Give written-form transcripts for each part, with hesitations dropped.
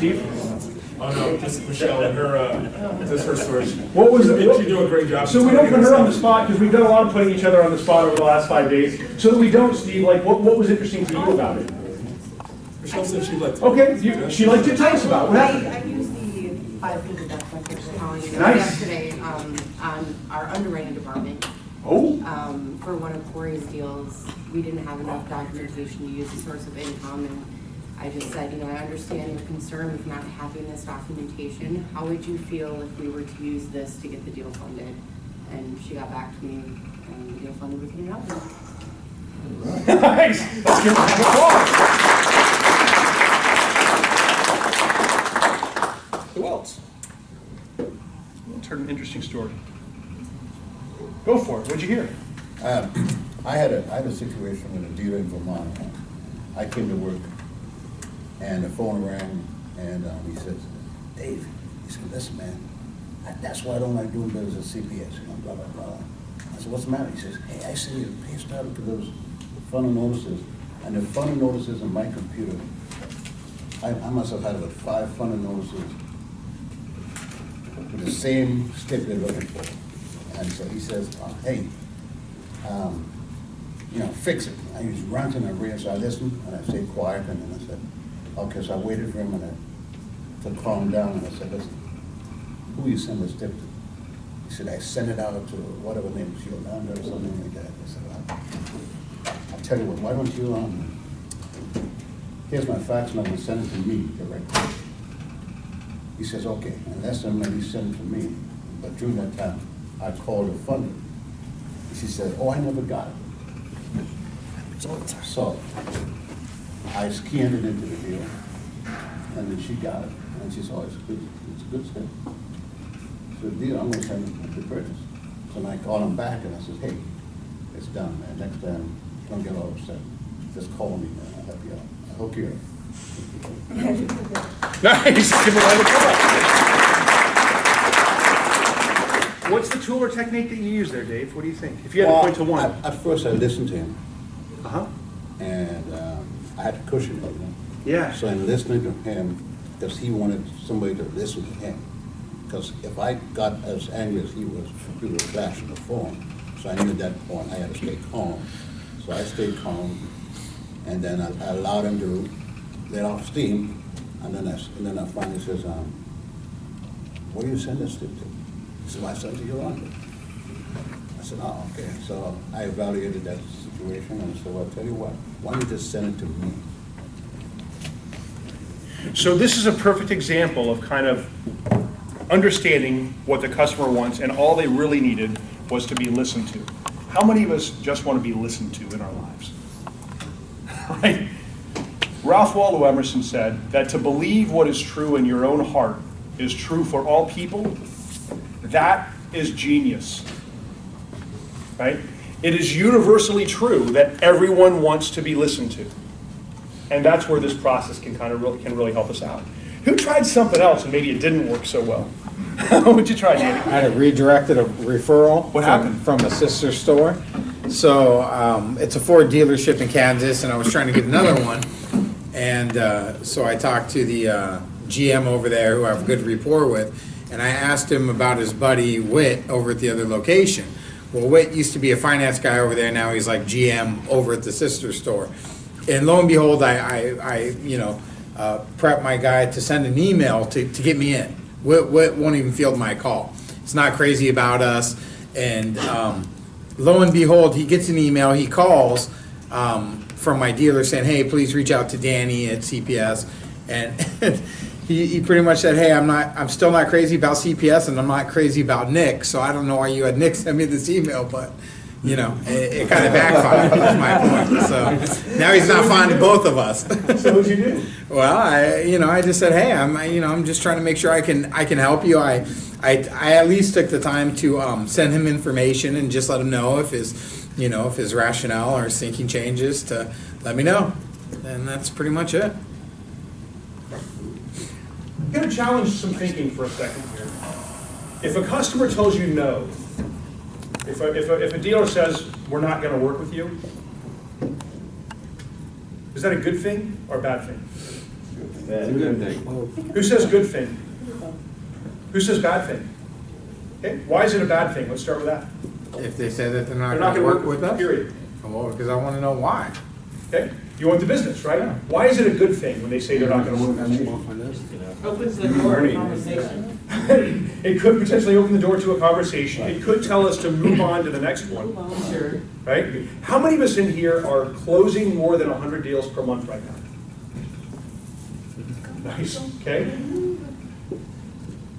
Steve? Oh no, just Michelle and her, that's her story. What was She do a great job. So we don't put her on the spot, because we've done a lot of putting each other on the spot over the last 5 days. So that we don't, Steve, like, what was interesting to you about it? Michelle said she liked it. Okay, she liked to tell us about it. What happened? I used the 5 things that's my first calling you Nice. yesterday on our underwriting department. Oh, For one of Corey's deals, we didn't have enough documentation to use as a source of income, and I just said, I understand your concern with not having this documentation. How would you feel if we were to use this to get the deal funded? And she got back to me, and the deal funded, we can help her. nice. Let's give her a applause. Who else? Let's heard an interesting story. Go for it. What'd you hear? I had a situation with a dealer in Vermont. I came to work, and the phone rang, and he says, "Dave," he said, "listen, man, that's why I don't like doing business at CPS, blah, blah, blah." I said, "What's the matter?" He says, "Hey, I see your pay stub because those funnel notices, and the funnel notices in my computer, I must have had about 5 funnel notices with the same stick they're looking for." And so he says, "Hey, fix it." I was ranting and raving, so I listened, and I stayed quiet, and then I said, okay, so I waited for him to calm down, and I said, "Listen, who you send this tip to?" He said, "I sent it out to whatever name is Yolanda or something like that." I said, "I'll tell you what, why don't you, here's my fax number, send it to me directly." He says, "Okay," and that's the man he sent it to me, but during that time, I called the funder. She said, "Oh, I never got it." So I scanned it into the deal, and then she got it, and she said, "Oh, it's good. It's a good step. It's a good deal. I'm going to send it to purchase." So then I called him back, and I said, "Hey, it's done, man. Next time, don't get all upset. Just call me, man. I'll help you out. I hope you're." Nice. Give a round of applause. What's the tool or technique that you use there, Dave? What do you think? If you had to point to one. At first, I listened to him, Uh-huh. and I had to cushion it, Yeah. So in listening to him, because he wanted somebody to listen to him. Because if I got as angry as he was flashing the phone. So I knew at that point I had to stay calm. So I stayed calm, and then I allowed him to let off steam, and then I finally says, "What do you send this to?" He said, "I sent it to Yolanda." I said, "Oh, okay." So I evaluated that situation, and I said, "Well, I'll tell you what, why don't you just send it to me?" So this is a perfect example of kind of understanding what the customer wants, and all they really needed was to be listened to. How many of us just want to be listened to in our lives? Right? Ralph Waldo Emerson said that to believe what is true in your own heart is true for all people. That is genius. Right? It is universally true that everyone wants to be listened to. And that's where this process can really help us out. Who tried something else and maybe it didn't work so well? What would you try, Danny? I had redirected a referral What happened? from a sister store. So it's a Ford dealership in Kansas, and I was trying to get another one. And so I talked to the GM over there, who I have a good rapport with, and I asked him about his buddy Whit over at the other location. Well, Whit used to be a finance guy over there. Now he's like GM over at the sister store. And lo and behold, I prepped my guy to send an email to get me in. Whit won't even field my call. He's not crazy about us. And lo and behold, he gets an email. He calls from my dealer saying, "Hey, please reach out to Danny at CPS." And he pretty much said, "Hey, I'm still not crazy about CPS, and I'm not crazy about Nick. So I don't know why you had Nick send me this email, but." It kind of backfired, is my point. So now he's not fond of both of us. So what'd you do? Well, I just said, "Hey, I'm just trying to make sure I can help you." I at least took the time to send him information and just let him know if his rationale or his thinking changes, to let me know, and that's pretty much it. I'm going to challenge some thinking for a second here. If a customer tells you no, if a dealer says, "We're not going to work with you," is that a good thing or a bad thing? It's a good thing. Who says good thing? Who says bad thing? Okay, why is it a bad thing? Let's start with that. If they say that they're not They're not gonna gonna work with us? period. Well, because I want to know why. Okay, you want the business, right? Why is it a good thing when they say they're not gonna work with us? Opens the door to conversation. It could potentially open the door to a conversation. It could tell us to move on to the next one, Sure. right? How many of us in here are closing more than 100 deals per month right now? Nice, okay?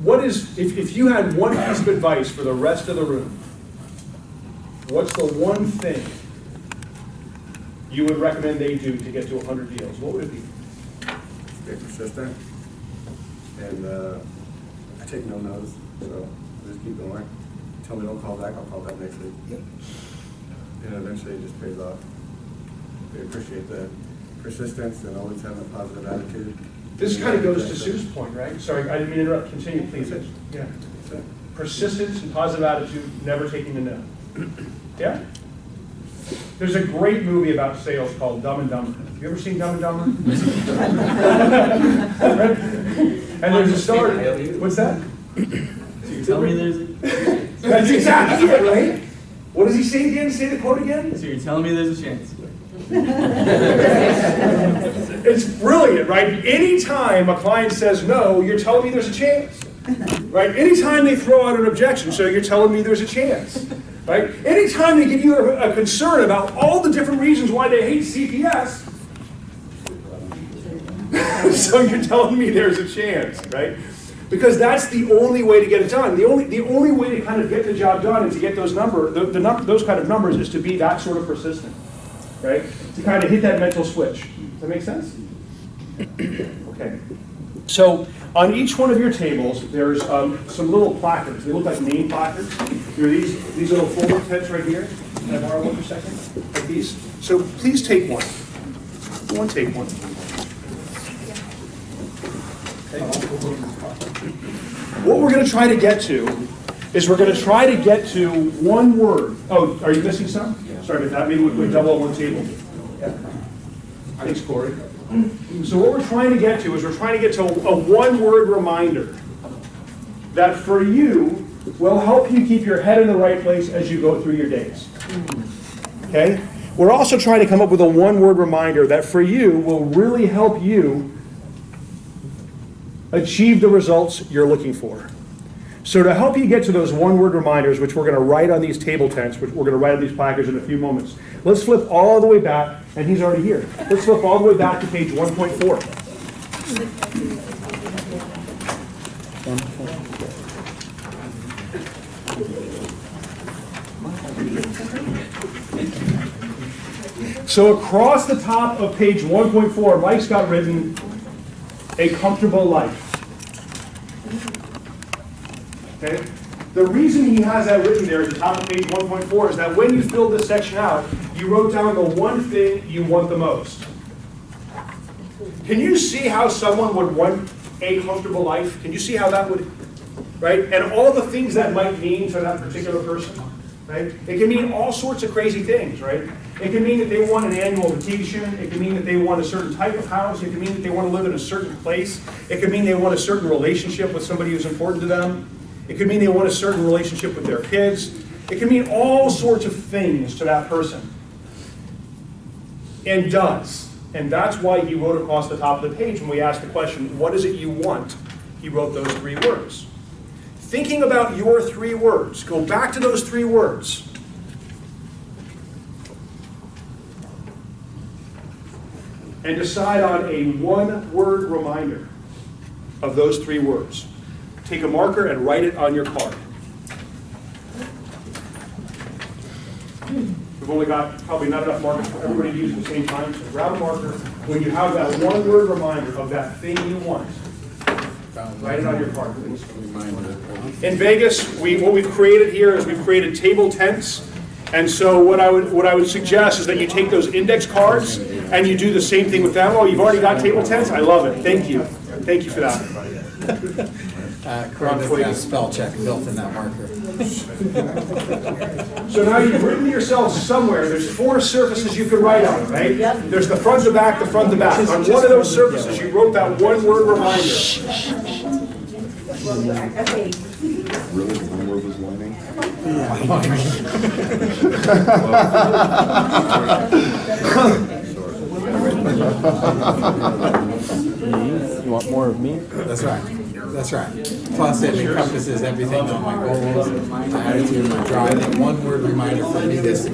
What is, if you had one piece of advice for the rest of the room, what's the one thing you would recommend they do to get to 100 deals? What would it be? Stay persistent. And I take no no's, so I just keep going. Tell me don't call back, I'll call back next week. And eventually it just pays off. We appreciate the persistence and always having a positive attitude. This kind of goes to Sue's point, right? Sorry, I didn't mean to interrupt. Continue, please. That's it. Yeah. That's it. Persistence and positive attitude, never taking the no. Yeah? There's a great movie about sales called Dumb and Dumber. Have you ever seen Dumb and Dumber? And there's a story. What's that? So you're telling me there's a That's exactly it, right? What does he say again? Say the quote again? So you're telling me there's a chance. It's brilliant, right? Anytime a client says no, you're telling me there's a chance. Right? Anytime they throw out an objection, so you're telling me there's a chance. Right? Anytime they give you a concern about all the different reasons why they hate CPS, so you're telling me there's a chance, right? Because that's the only way to get it done. The only way to kind of get the job done and to get those those kind of numbers is to be that sort of persistent, right? To kind of hit that mental switch. Does that make sense? Okay. So on each one of your tables, there's some little placards. They look like name placards. There are these little folding tents right here. Can I borrow one for a second? Like these. So please take one. Go on, take one. What we're going to try to get to is we're going to try to get to one word. Oh, are you missing some? Sorry about that. Maybe we could double on one table. Yeah. Thanks, Corey. So what we're trying to get to is we're trying to get to a one-word reminder that for you will help you keep your head in the right place as you go through your days. Okay? We're also trying to come up with a one-word reminder that for you will really help you achieve the results you're looking for. So to help you get to those one-word reminders, which we're going to write on these table tents, which we're going to write on these placards in a few moments, let's flip all the way back, and he's already here. Let's flip all the way back to page 1.4. So across the top of page 1.4, Mike's got written, a comfortable life. Okay? The reason he has that written there at the top of page 1.4 is that when you filled this section out, you wrote down the one thing you want the most. Can you see how someone would want a comfortable life? Can you see how that would, right? And all the things that might mean to that particular person, right? It can mean all sorts of crazy things, right? It can mean that they want an annual vacation. It can mean that they want a certain type of house. It can mean that they want to live in a certain place. It can mean they want a certain relationship with somebody who's important to them. It could mean they want a certain relationship with their kids. It can mean all sorts of things to that person. And does. And that's why he wrote across the top of the page when we asked the question, what is it you want? He wrote those 3 words. Thinking about your 3 words, go back to those 3 words. And decide on a one-word reminder of those 3 words. Take a marker and write it on your card. We've only got probably not enough markers for everybody to use at the same time, so grab a marker. When you have that one-word reminder of that thing you want, write it on your card, please. In Vegas, what we've created here is we've created table tents. And so what I would suggest is that you take those index cards and you do the same thing with them. Oh, you've already got table tents? I love it. Thank you. Thank you for that. Correct, got a spell check built in that marker. So now you've written to yourself somewhere, there's 4 surfaces you can write on, right? There's the front to back, the front to back. On one of those surfaces, you wrote that one-word reminder. Really, the one word was lining? You want more of me? That's right. That's right. Plus, it encompasses everything on my goals, my attitude, my drive. One word reminder for me this